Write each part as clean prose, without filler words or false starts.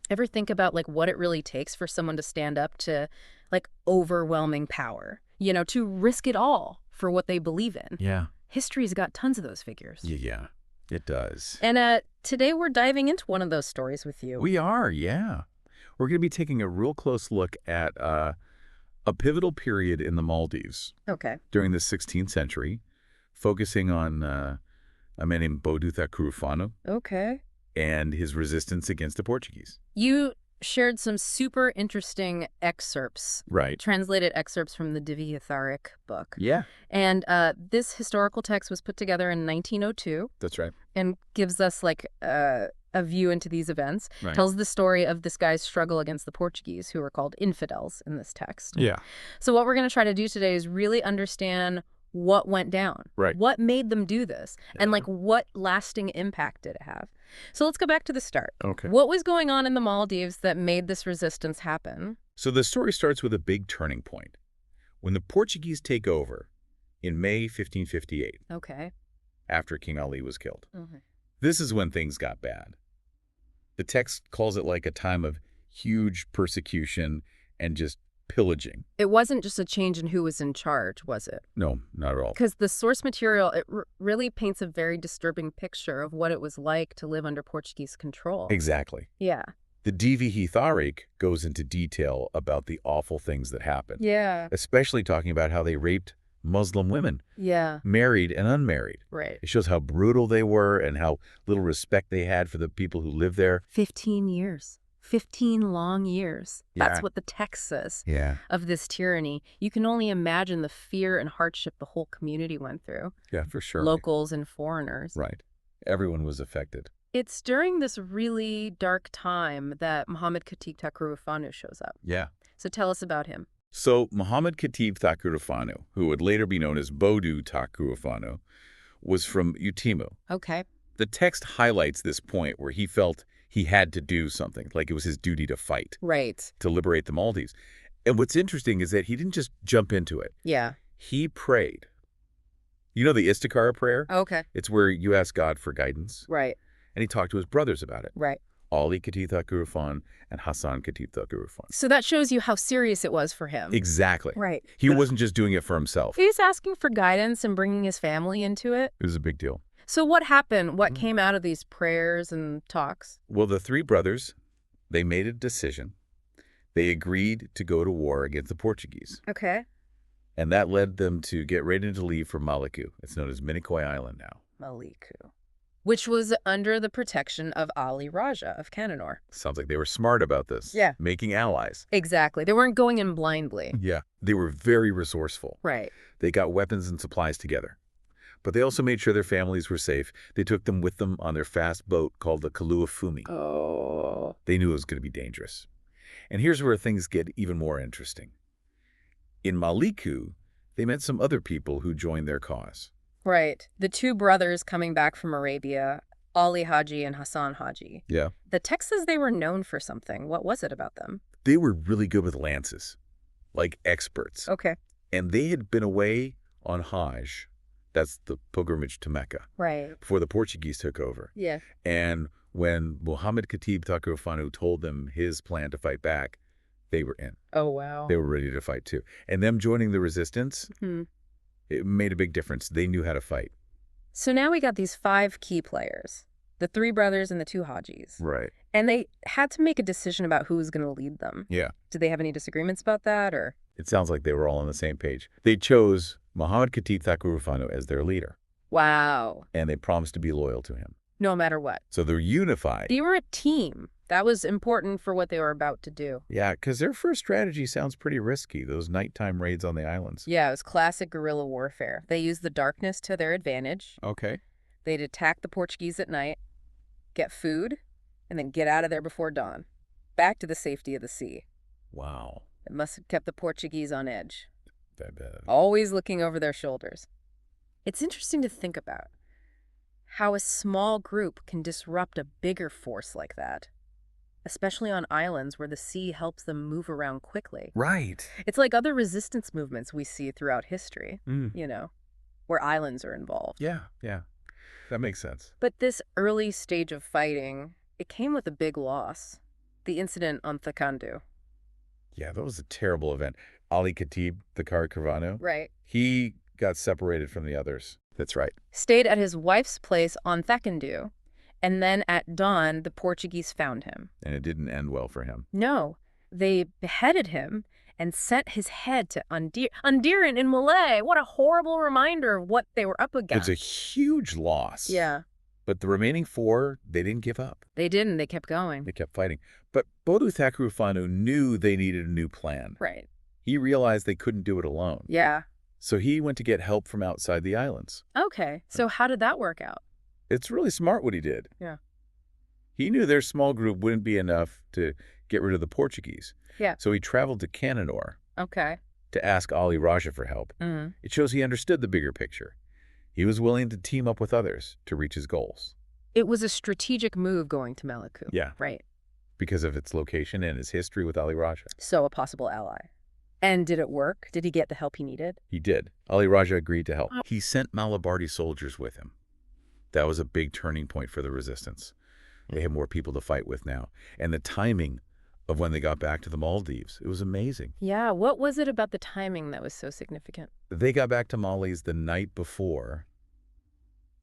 Ever think about like what it really takes for someone to stand up to like overwhelming power, to risk it all for what they believe in? Yeah. History's got tons of those figures. Yeah, it does. And today we're diving into one of those stories with you. We are, yeah. We're going to be taking a real close look at a pivotal period in the Maldives Okay. during the 16th century, focusing on a man named Bodu Thakurufaanu Okay. and his resistance against the Portuguese. You shared some super interesting excerpts, Right. translated excerpts from the Dhivehi Thaareekh book. Yeah, And this historical text was put together in 1902 that's right. and gives us like a view into these events. Right. Tells the story of this guy's struggle against the Portuguese, who are called infidels in this text. Yeah. So what we're going to try to do today is really understand what went down. Right. What made them do this? And like what lasting impact did it have? So let's go back to the start. Okay. What was going on in the Maldives that made this resistance happen? So the story starts with a big turning point. When the Portuguese take over in May 1558, Okay. after King Ali was killed. Okay. This is when things got bad. The text calls it like a time of huge persecution and just pillaging. It wasn't just a change in who was in charge, was it? No, not at all. Because the source material, it really paints a very disturbing picture of what it was like to live under Portuguese control. Exactly. Yeah. The Dhivehi Thaareekh goes into detail about the awful things that happened, Yeah. especially talking about how they raped Muslim women, Yeah. married and unmarried. Right. It shows how brutal they were and how little respect they had for the people who lived there. 15 years. 15 long years. That's Yeah. what the text says Yeah. of this tyranny. You can only imagine the fear and hardship the whole community went through. Yeah, for sure. Locals and foreigners. Right. Everyone was affected. It's during this really dark time that Muhammad Thakurufaanu shows up. Yeah. So tell us about him. So Muhammad Thakurufaanu, who would later be known as Bodu Thakurufaanu, was from Utimu. Okay. The text highlights this point where he felt he had to do something, like it was his duty to fight, Right. to liberate the Maldives. And what's interesting is that he didn't just jump into it. Yeah. He prayed. You know the Istikhara prayer? Okay. It's where you ask God for guidance. Right. And he talked to his brothers about it. Right. Ali Thakurufaan and Hassan Thakurufaan. So that shows you how serious it was for him. Exactly. Right. He wasn't just doing it for himself. He's asking for guidance and bringing his family into it. It was a big deal. So what happened? What came out of these prayers and talks? Well, the three brothers, they made a decision. They agreed to go to war against the Portuguese. Okay. And that led them to get ready to leave for Maluku. It's known as Minicoy Island now. Maluku. Which was under the protection of Ali Raja of Cananor. Sounds like they were smart about this. Yeah. Making allies. Exactly. They weren't going in blindly. Yeah. They were very resourceful. Right. They got weapons and supplies together. But they also made sure their families were safe. They took them with them on their fast boat called the Kalua Fumi. Oh. They knew it was going to be dangerous. And here's where things get even more interesting. In Maluku, they met some other people who joined their cause. Right. The two brothers coming back from Arabia, Ali Haji and Hassan Haji. Yeah. The text says they were known for something. What was it about them? They were really good with lances, like experts. Okay. And they had been away on Hajj. That's the pilgrimage to Mecca. Right. Before the Portuguese took over. Yeah. And when Muhammad Thakurufaanu told them his plan to fight back, they were in. Oh, wow. They were ready to fight too. And them joining the resistance, it made a big difference. They knew how to fight. So now we got these 5 key players, the 3 brothers and the 2 Hajis. Right. And they had to make a decision about who was going to lead them. Yeah. Did they have any disagreements about that, or? It sounds like they were all on the same page. They chose Muhammad Thakurufaanu as their leader. Wow. And they promised to be loyal to him. No matter what. So they're unified. They were a team. That was important for what they were about to do. Yeah, because their first strategy sounds pretty risky, those nighttime raids on the islands. Yeah, it was classic guerrilla warfare. They used the darkness to their advantage. Okay. They'd attack the Portuguese at night, get food, and then get out of there before dawn. Back to the safety of the sea. Wow. It must have kept the Portuguese on edge. I bet. Always looking over their shoulders. It's interesting to think about how a small group can disrupt a bigger force like that, especially on islands where the sea helps them move around quickly. Right. It's like other resistance movements we see throughout history, where islands are involved. Yeah, yeah. That makes sense. But this early stage of fighting, it came with a big loss. The incident on Thakandu. Yeah, that was a terrible event. Ali Khatib Thakurufaanu, Right. he got separated from the others. That's right. Stayed at his wife's place on Thakandu, and then at dawn, the Portuguese found him. And it didn't end well for him. No, they beheaded him and sent his head to Undiran in Malay. What a horrible reminder of what they were up against. It's a huge loss. Yeah. But the remaining 4, they didn't give up. They didn't. They kept going. They kept fighting. But Bodu Thakurufaanu knew they needed a new plan. Right. He realized they couldn't do it alone. Yeah. So he went to get help from outside the islands. Okay. So how did that work out? It's really smart what he did. Yeah. He knew their small group wouldn't be enough to get rid of the Portuguese. Yeah. So he traveled to Cananore Okay. to ask Ali Raja for help. Mm-hmm. It shows he understood the bigger picture. He was willing to team up with others to reach his goals. It was a strategic move going to Maluku. Yeah. Right. Because of its location and his history with Ali Raja. So a possible ally. And did it work? Did he get the help he needed? He did. Ali Raja agreed to help. He sent Malabardi soldiers with him. That was a big turning point for the resistance. They had more people to fight with now. And the timing of when they got back to the Maldives, it was amazing. Yeah. What was it about the timing that was so significant? They got back to Maldives the night before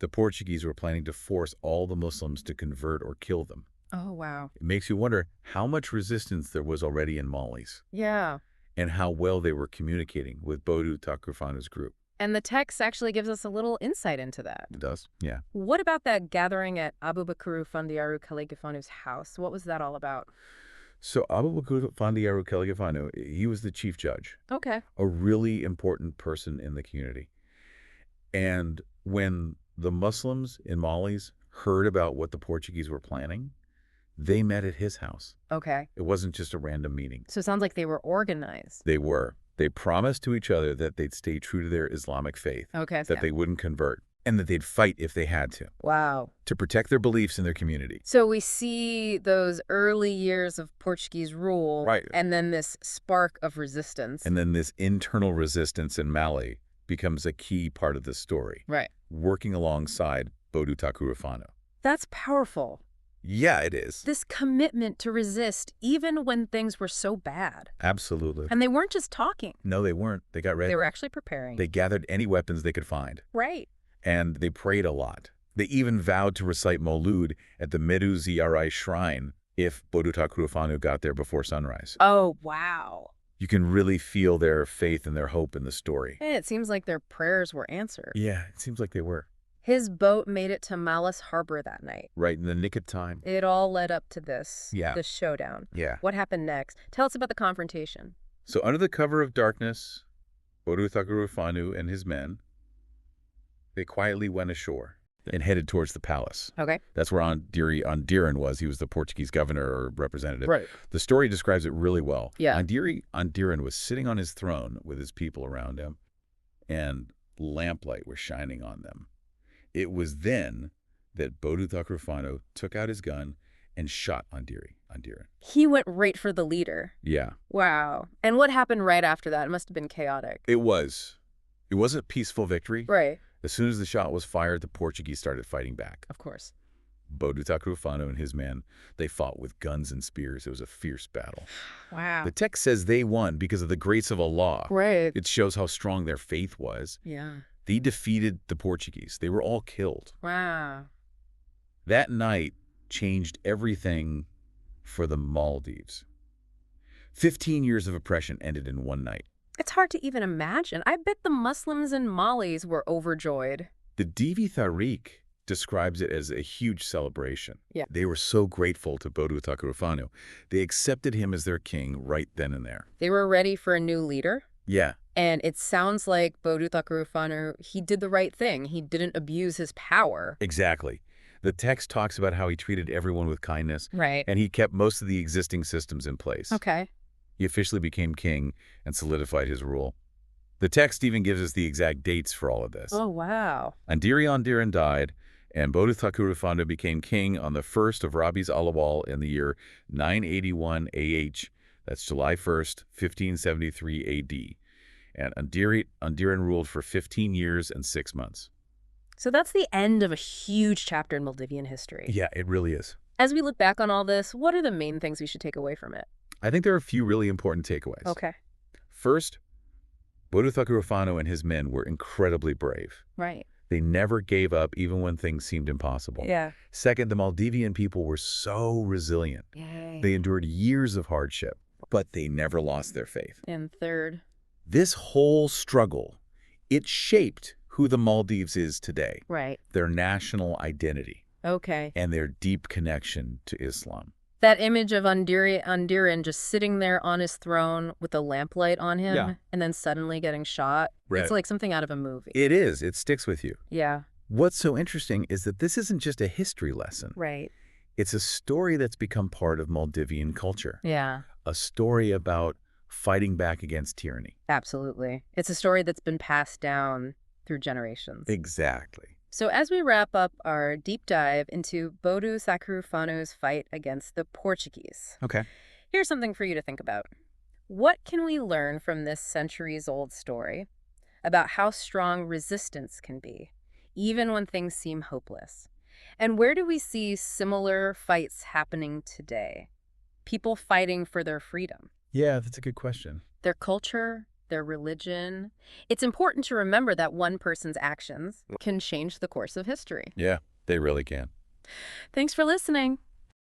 the Portuguese were planning to force all the Muslims to convert or kill them. Oh, wow. It makes you wonder how much resistance there was already in Maldives Yeah. and how well they were communicating with Bodu Thakurufaanu's group. And the text actually gives us a little insight into that. It does? Yeah. What about that gathering at Abu Bakr Fandiaru Khalifanu's house? What was that all about? So Abu Bakr Fandiaru Khalifaanu, he was the chief judge, Okay. a really important person in the community. And when the Muslims in Maldives heard about what the Portuguese were planning, they met at his house. Okay. It wasn't just a random meeting. So it sounds like they were organized. They were. They promised to each other that they'd stay true to their Islamic faith, Okay. that they wouldn't convert, and that they'd fight if they had to Wow. protect their beliefs in their community. So we see those early years of Portuguese rule. Right. And then this spark of resistance. And then this internal resistance in Mali becomes a key part of the story, Right. working alongside Bodu Thakurufaanu. That's powerful. Yeah, it is. This commitment to resist even when things were so bad. Absolutely. And they weren't just talking. No, they weren't. They got ready. They were actually preparing. They gathered any weapons they could find. Right. And they prayed a lot. They even vowed to recite Maulud at the Medu Ziyarai shrine if Bodu Thakurufaanu got there before sunrise. Oh, wow. You can really feel their faith and their hope in the story. And it seems like their prayers were answered. Yeah, it seems like they were. His boat made it to Mallis Harbor that night. Right in the nick of time. It all led up to this. Yeah. This showdown. Yeah. What happened next? Tell us about the confrontation. So under the cover of darkness, Bodu Thakurufaanu and his men, they quietly went ashore and headed towards the palace. Okay. That's where Andiran was. He was the Portuguese governor or representative. Right. The story describes it really well. Yeah. Andiran was sitting on his throne with his people around him, and lamplight was shining on them. It was then that Bodu Thakurufaanu took out his gun and shot Andiran. He went right for the leader. Yeah. Wow. And what happened right after that? It must have been chaotic. It was. It was a peaceful victory. Right. As soon as the shot was fired, the Portuguese started fighting back. Of course. Bodu Thakurufaanu and his men, they fought with guns and spears. It was a fierce battle. Wow. The text says they won because of the grace of Allah. Right. It shows how strong their faith was. Yeah. They defeated the Portuguese. They were all killed. Wow. That night changed everything for the Maldives. 15 years of oppression ended in one night. It's hard to even imagine. I bet the Muslims in Maldives were overjoyed. The Dhivehi Thaareekh describes it as a huge celebration. Yeah. They were so grateful to Bodu Thakurufaanu. They accepted him as their king right then and there. They were ready for a new leader. Yeah. And it sounds like Bodu Thakurufaanu, he did the right thing. He didn't abuse his power. Exactly. The text talks about how he treated everyone with kindness. Right. And he kept most of the existing systems in place. Okay. He officially became king and solidified his rule. The text even gives us the exact dates for all of this. Oh, wow. Andiran died, and Bodu Thakurufaanu became king on the 1st of Rabi's al-Awwal in the year 981 AH. That's July 1st, 1573 AD. And Andiran ruled for 15 years and 6 months. So that's the end of a huge chapter in Maldivian history. Yeah, it really is. As we look back on all this, what are the main things we should take away from it? I think there are a few really important takeaways. Okay. First, Bodu Thakurufaanu and his men were incredibly brave. Right. They never gave up even when things seemed impossible. Yeah. Second, the Maldivian people were so resilient. Yay. They endured years of hardship, but they never lost their faith. And third? This whole struggle, it shaped who the Maldives is today. Right. Their national identity. Okay. And their deep connection to Islam. That image of Andiran just sitting there on his throne with a lamplight on him and then suddenly getting shot. Right. It's like something out of a movie. It is. It sticks with you. Yeah. What's so interesting is that this isn't just a history lesson. Right. It's a story that's become part of Maldivian culture. Yeah. A story about fighting back against tyranny. Absolutely. It's a story that's been passed down through generations. Exactly. So as we wrap up our deep dive into Bodu Thakurufaanu's fight against the Portuguese, Okay. here's something for you to think about. What can we learn from this centuries-old story about how strong resistance can be, even when things seem hopeless? And where do we see similar fights happening today? People fighting for their freedom, Yeah, that's a good question. their culture, their religion. It's important to remember that one person's actions can change the course of history. Yeah, they really can. Thanks for listening.